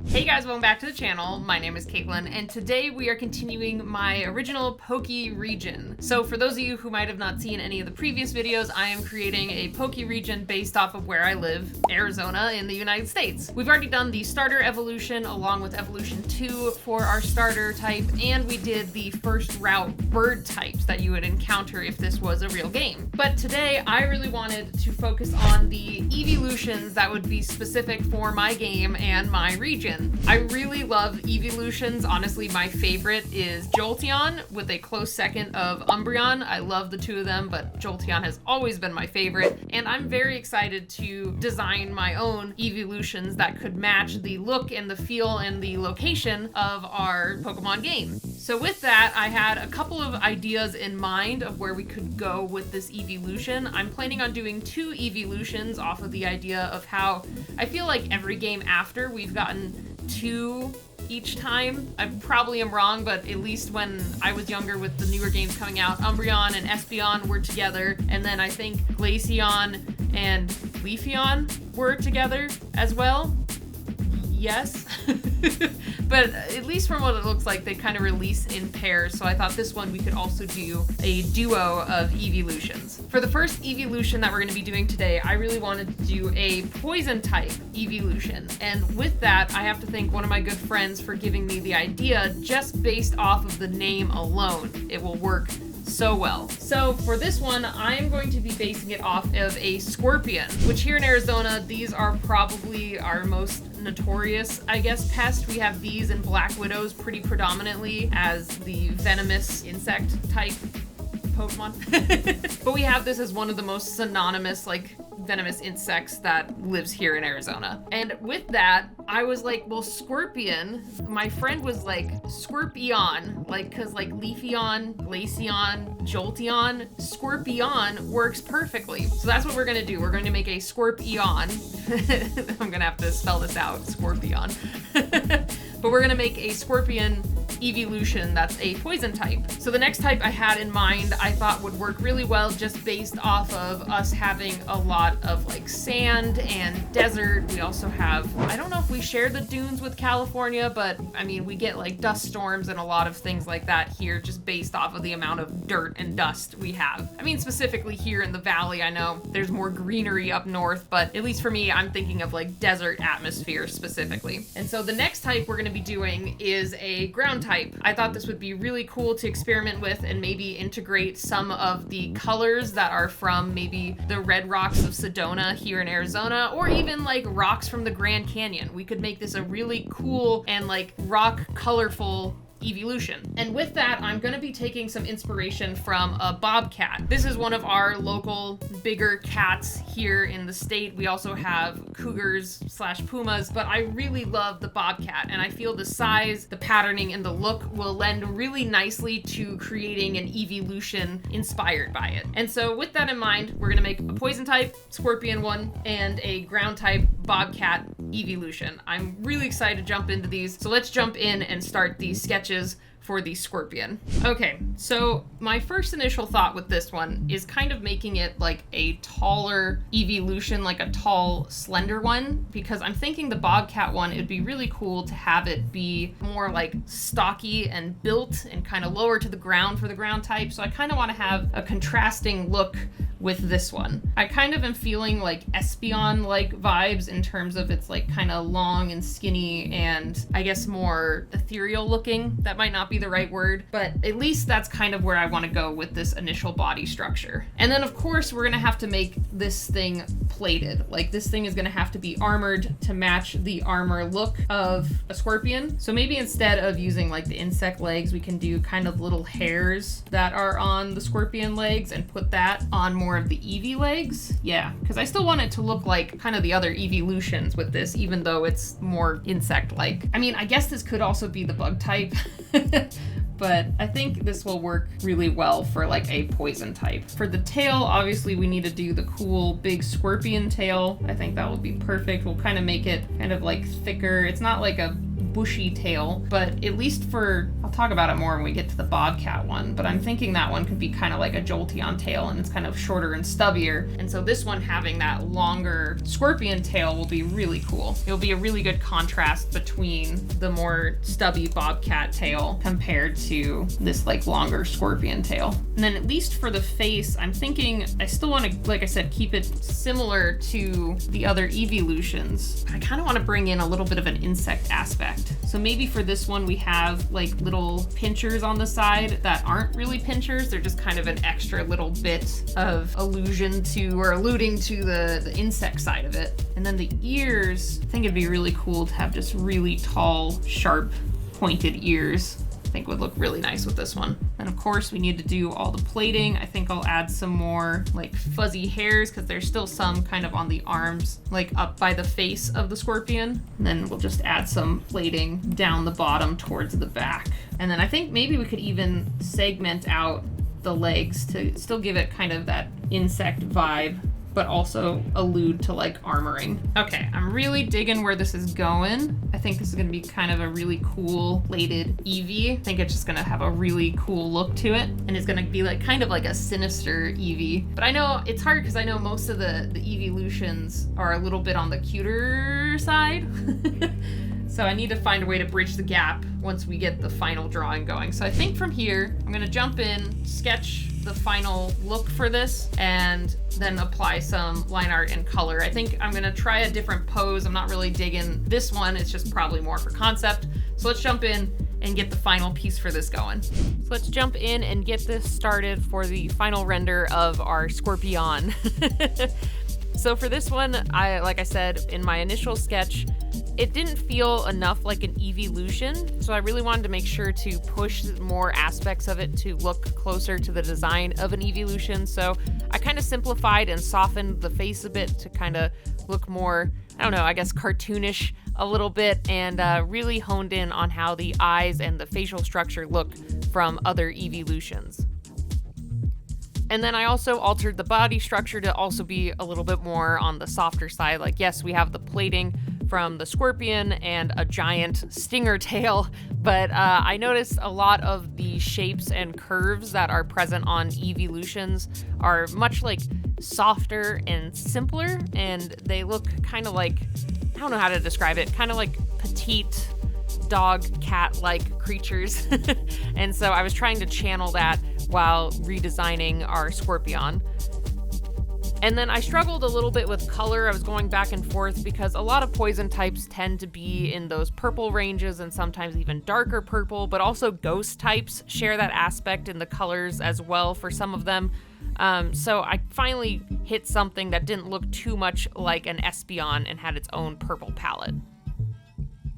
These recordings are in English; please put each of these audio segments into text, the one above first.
Hey guys, welcome back to the channel. My name is Katelyn, and today we are continuing my original PokeRegion. So for those of you who might have not seen any of the previous videos, I am creating a PokeRegion based off of where I live, Arizona in the United States. We've already done the starter evolution along with evolution 2 for our starter type, and we did the first route bird types that you would encounter if this was a real game. But today I really wanted to focus on the Eeveelutions that would be specific for my game and my region. I really love Eeveelutions. Honestly, my favorite is Jolteon with a close second of Umbreon. I love the two of them, but Jolteon has always been my favorite. And I'm very excited to design my own Eeveelutions that could match the look and the feel and the location of our Pokemon game. So with that, I had a couple of ideas in mind of where we could go with this Eeveelution. I'm planning on doing 2 Eeveelutions off of the idea of how I feel like every game after we've gotten 2 each time. I probably am wrong, but at least when I was younger with the newer games coming out, Umbreon and Espeon were together, and then I think Glaceon and Leafeon were together as well. Yes. But at least from what it looks like, they kind of release in pairs, so I thought this one we could also do a duo of Eeveelutions. For the first Eeveelution that we're going to be doing today, I really wanted to do a poison type Eeveelution. And with that, I have to thank one of my good friends for giving me the idea just based off of the name alone. It will work so well. So for this one, I'm going to be basing it off of a scorpion, which here in Arizona, these are probably our most notorious, I guess, pest. We have these and black widows pretty predominantly as the venomous insect type Pokemon. But we have this as one of the most synonymous, like, venomous insects that lives here in Arizona. And with that, I was like, well, scorpion, my friend was like, Scorpion, like, cause like Leafeon, Glaceon, Jolteon, Scorpion works perfectly. So that's what we're gonna do. We're going to make a Scorpion. I'm gonna have to spell this out, Scorpion. But we're gonna make a scorpion Eeveelution that's a poison type. So the next type I had in mind I thought would work really well just based off of us having a lot of like sand and desert. We also have, I don't know if we share the dunes with California, but I mean, we get like dust storms and a lot of things like that here just based off of the amount of dirt and dust we have. I mean, specifically here in the valley, I know there's more greenery up north, but at least for me, I'm thinking of like desert atmosphere specifically. And so the next type we're gonna be doing is a ground type. I thought this would be really cool to experiment with and maybe integrate some of the colors that are from maybe the red rocks of Sedona here in Arizona, or even like rocks from the Grand Canyon. We could make this a really cool and like rock colorful Eeveelution. And with that, I'm going to be taking some inspiration from a bobcat. This is one of our local bigger cats here in the state. We also have cougars / pumas, but I really love the bobcat, and I feel the size, the patterning, and the look will lend really nicely to creating an Eeveelution inspired by it. And so with that in mind, we're going to make a poison type scorpion one and a ground type bobcat Eeveelution. I'm really excited to jump into these, so let's jump in and start these sketches for the scorpion. Okay, so my first initial thought with this one is kind of making it like a taller Eeveelution, like a tall, slender one, because I'm thinking the bobcat one, it'd be really cool to have it be more like stocky and built and kind of lower to the ground for the ground type. So I kind of want to have a contrasting look with this one. I kind of am feeling like Espeon-like vibes in terms of it's like kind of long and skinny and I guess more ethereal looking. That might not be the right word, but at least that's kind of where I want to go with this initial body structure. And then of course we're gonna have to make this thing plated. Like this thing is gonna have to be armored to match the armor look of a scorpion. So maybe instead of using like the insect legs, we can do kind of little hairs that are on the scorpion legs and put that on more of the Eevee legs. Yeah, because I still want it to look like kind of the other Eeveelutions with this, even though it's more insect-like. I mean, I guess this could also be the bug type, but I think this will work really well for like a poison type. For the tail, obviously we need to do the cool big scorpion tail. I think that will be perfect. We'll kind of make it kind of like thicker. It's not like a bushy tail, but at least for, I'll talk about it more when we get to the bobcat one, but I'm thinking that one could be kind of like a Jolteon tail, and it's kind of shorter and stubbier. And so this one having that longer scorpion tail will be really cool. It'll be a really good contrast between the more stubby bobcat tail compared to this like longer scorpion tail. And then at least for the face, I'm thinking I still want to, like I said, keep it similar to the other Eeveelutions. I kind of want to bring in a little bit of an insect aspect. So maybe for this one, we have like little pinchers on the side that aren't really pinchers. They're just kind of an extra little bit of allusion to, or alluding to the insect side of it. And then the ears, I think it'd be really cool to have just really tall, sharp, pointed ears. I think would look really nice with this one. And of course we need to do all the plating. I think I'll add some more like fuzzy hairs because there's still some kind of on the arms, like up by the face of the scorpion. And then we'll just add some plating down the bottom towards the back. And then I think maybe we could even segment out the legs to still give it kind of that insect vibe, but also allude to like armoring. Okay, I'm really digging where this is going. I think this is gonna be kind of a really cool plated Eevee. I think it's just gonna have a really cool look to it, and it's gonna be like kind of like a sinister Eevee. But I know it's hard because I know most of the Eeveelutions are a little bit on the cuter side. So I need to find a way to bridge the gap once we get the final drawing going. So I think from here, I'm gonna jump in, sketch the final look for this, and then apply some line art and color. I think I'm gonna try a different pose. I'm not really digging this one. It's just probably more for concept. So let's jump in and get the final piece for this going. So let's jump in and get this started for the final render of our Scorpion. So for this one, like I said in my initial sketch, it didn't feel enough like an Eeveelution, so I really wanted to make sure to push more aspects of it to look closer to the design of an Eeveelution. So I kind of simplified and softened the face a bit to kind of look more, I don't know, I guess cartoonish a little bit, and really honed in on how the eyes and the facial structure look from other Eeveelutions. And then I also altered the body structure to also be a little bit more on the softer side. Like, yes, we have the plating from the scorpion and a giant stinger tail, but I noticed a lot of the shapes and curves that are present on Eeveelutions are much like softer and simpler, and they look kind of like, I don't know how to describe it, kind of like petite dog cat-like creatures. And so I was trying to channel that while redesigning our Scorpion. And then I struggled a little bit with color. I was going back and forth because a lot of poison types tend to be in those purple ranges and sometimes even darker purple, but also ghost types share that aspect in the colors as well for some of them. So I finally hit something that didn't look too much like an Espeon and had its own purple palette.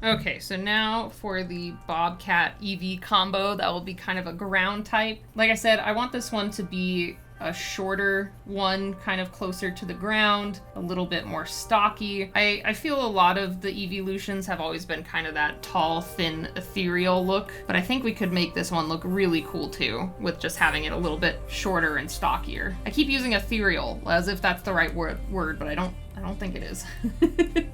Okay, so now for the Bobcat Eevee combo, that will be kind of a ground type. Like I said, I want this one to be a shorter one, kind of closer to the ground, a little bit more stocky. I feel a lot of the Eeveelutions have always been kind of that tall, thin, ethereal look, but I think we could make this one look really cool too, with just having it a little bit shorter and stockier. I keep using ethereal as if that's the right word, but I don't think it is.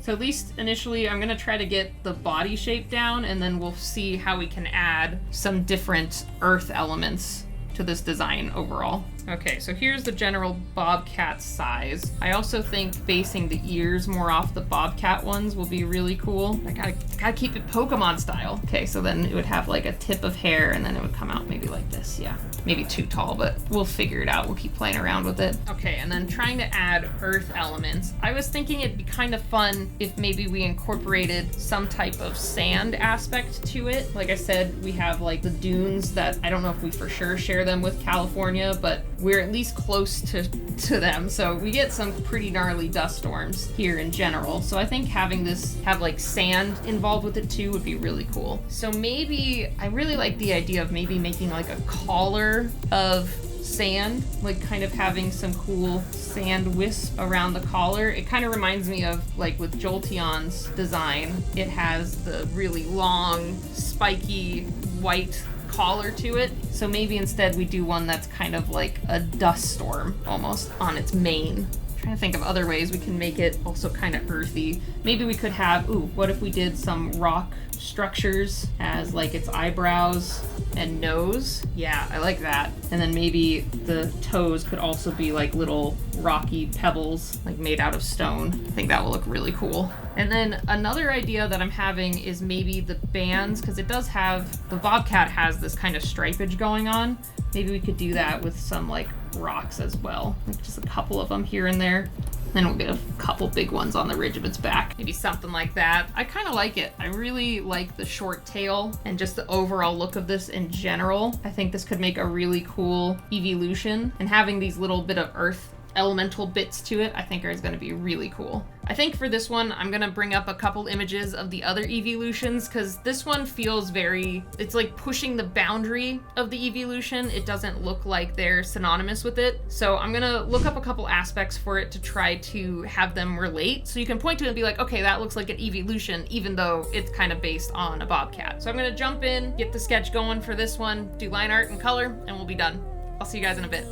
So at least initially I'm gonna try to get the body shape down, and then we'll see how we can add some different earth elements to this design overall. Okay, so here's the general Bobcat size. I also think basing the ears more off the Bobcat ones will be really cool. I gotta keep it Pokemon style. Okay, so then it would have like a tip of hair, and then it would come out maybe like this, yeah. Maybe too tall, but we'll figure it out. We'll keep playing around with it. Okay, and then trying to add earth elements. I was thinking it'd be kind of fun if maybe we incorporated some type of sand aspect to it. Like I said, we have like the dunes that I don't know if we for sure share them with California, but we're at least close to them. So we get some pretty gnarly dust storms here in general. So I think having this have like sand involved with it too would be really cool. So maybe I really like the idea of maybe making like a collar of sand, like kind of having some cool sand wisp around the collar. It kind of reminds me of like with Jolteon's design. It has the really long, spiky, white collar to it. So maybe instead we do one that's kind of like a dust storm almost on its mane. trying to think of other ways we can make it also kind of earthy. Maybe we could have, what if we did some rock structures as like its eyebrows and nose? Yeah, I like that. And then maybe the toes could also be like little rocky pebbles, like made out of stone. I think that will look really cool. And then another idea that I'm having is maybe the bands, because it does have, the Bobcat has this kind of stripage going on. Maybe we could do that with some like rocks as well, like just a couple of them here and there. Then we'll get a couple big ones on the ridge of its back. Maybe something like that. I kind of like it. I really like the short tail and just the overall look of this in general. I think this could make a really cool Eeveelution, and having these little bit of earth elemental bits to it, I think is going to be really cool. I think for this one, I'm going to bring up a couple images of the other Eeveelutions, because this one feels very, it's like pushing the boundary of the Eeveelution. It doesn't look like they're synonymous with it. So I'm going to look up a couple aspects for it to try to have them relate. So you can point to it and be like, okay, that looks like an Eeveelution, even though it's kind of based on a Bobcat. So I'm going to jump in, get the sketch going for this one, do line art and color, and we'll be done. I'll see you guys in a bit.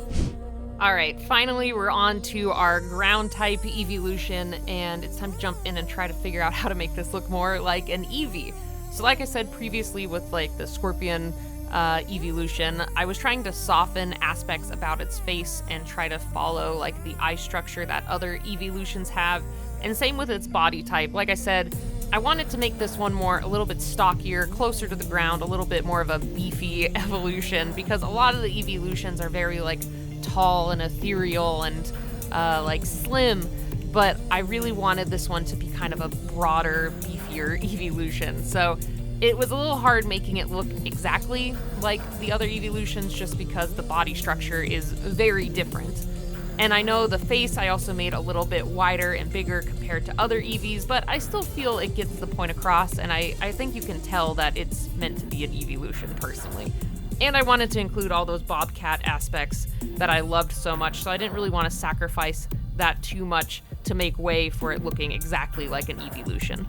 All right, finally we're on to our ground type Eeveelution, and it's time to jump in and try to figure out how to make this look more like an Eevee. So like I said previously with like the Scorpion Eeveelution, I was trying to soften aspects about its face and try to follow like the eye structure that other Eeveelutions have, and same with its body type. Like I said, I wanted to make this one a little bit stockier, closer to the ground, a little bit more of a beefy evolution, because a lot of the Eeveelutions are very like tall and ethereal and like slim, but I really wanted this one to be kind of a broader, beefier Eeveelution. So it was a little hard making it look exactly like the other Eeveelutions just because the body structure is very different. And I know the face I also made a little bit wider and bigger compared to other Eevees, but I still feel it gets the point across, and I think you can tell that it's meant to be an Eeveelution personally. And I wanted to include all those Bobcat aspects that I loved so much, so I didn't really want to sacrifice that too much to make way for it looking exactly like an Eeveelution.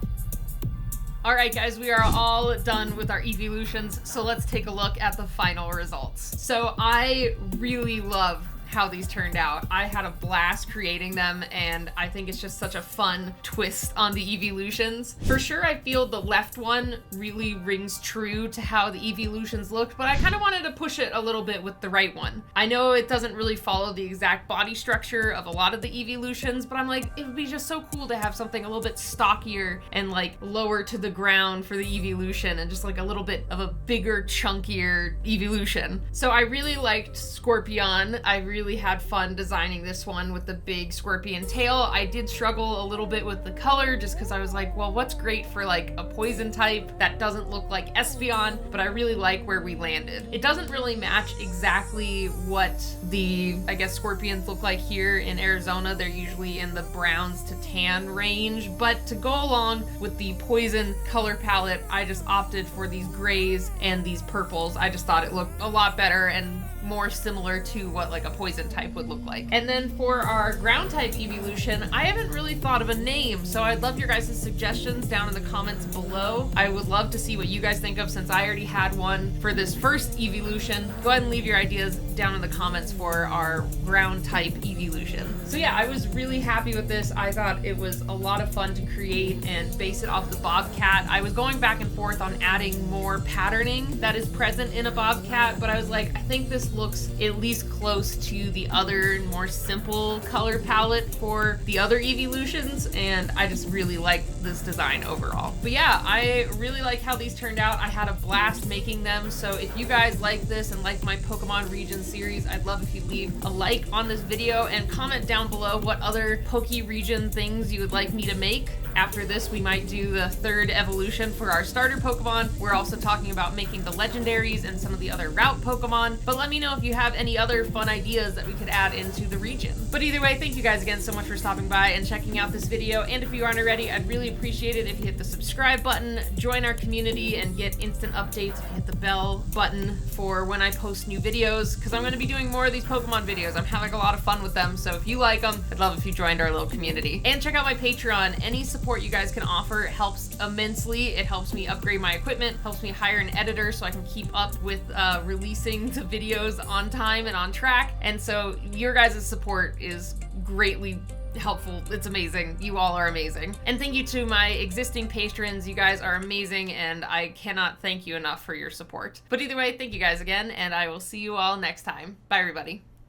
All right, guys, we are all done with our Eeveelutions, so let's take a look at the final results. So I really love how these turned out. I had a blast creating them, and I think it's just such a fun twist on the Eeveelutions. For sure, I feel the left one really rings true to how the Eeveelutions looked, but I kind of wanted to push it a little bit with the right one. I know it doesn't really follow the exact body structure of a lot of the Eeveelutions, but I'm like, it would be just so cool to have something a little bit stockier and like lower to the ground for the Eeveelution, and just like a little bit of a bigger, chunkier Eeveelution. So I really liked Scorpion. I really had fun designing this one with the big scorpion tail. I did struggle a little bit with the color just because I was like, well, what's great for like a poison type that doesn't look like Espeon, but I really like where we landed. It doesn't really match exactly what the, I guess, scorpions look like here in Arizona. They're usually in the browns to tan range, but to go along with the poison color palette, I just opted for these grays and these purples. I just thought it looked a lot better and more similar to what like a poison type would look like. And then for our ground type Eeveelution, I haven't really thought of a name, so I'd love your guys' suggestions down in the comments below. I would love to see what you guys think of, since I already had one for this first Eeveelution. Go ahead and leave your ideas down in the comments for our ground type Eeveelution. So yeah, I was really happy with this. I thought it was a lot of fun to create and base it off the Bobcat. I was going back and forth on adding more patterning that is present in a Bobcat, but I was like, I think this looks at least close to the other more simple color palette for the other Eeveelutions, and I just really like this design overall. But yeah, I really like how these turned out. I had a blast making them, so if you guys like this and like my Pokemon Region series, I'd love if you leave a like on this video and comment down below what other PokeRegion things you would like me to make. After this, we might do the third evolution for our starter Pokemon. We're also talking about making the legendaries and some of the other route Pokemon, but let me know if you have any other fun ideas that we could add into the region. But either way, thank you guys again so much for stopping by and checking out this video, and if you aren't already, I'd really appreciate it if you hit the subscribe button, join our community, and get instant updates if you hit the bell button for when I post new videos, because I'm going to be doing more of these Pokemon videos. I'm having a lot of fun with them, so if you like them, I'd love if you joined our little community. And check out my Patreon. Any support you guys can offer helps immensely. It helps me upgrade my equipment, helps me hire an editor so I can keep up with releasing the videos on time and on track. And so your guys' support is greatly helpful. It's amazing. You all are amazing. And thank you to my existing patrons. You guys are amazing, and I cannot thank you enough for your support. But either way, thank you guys again, and I will see you all next time. Bye, everybody.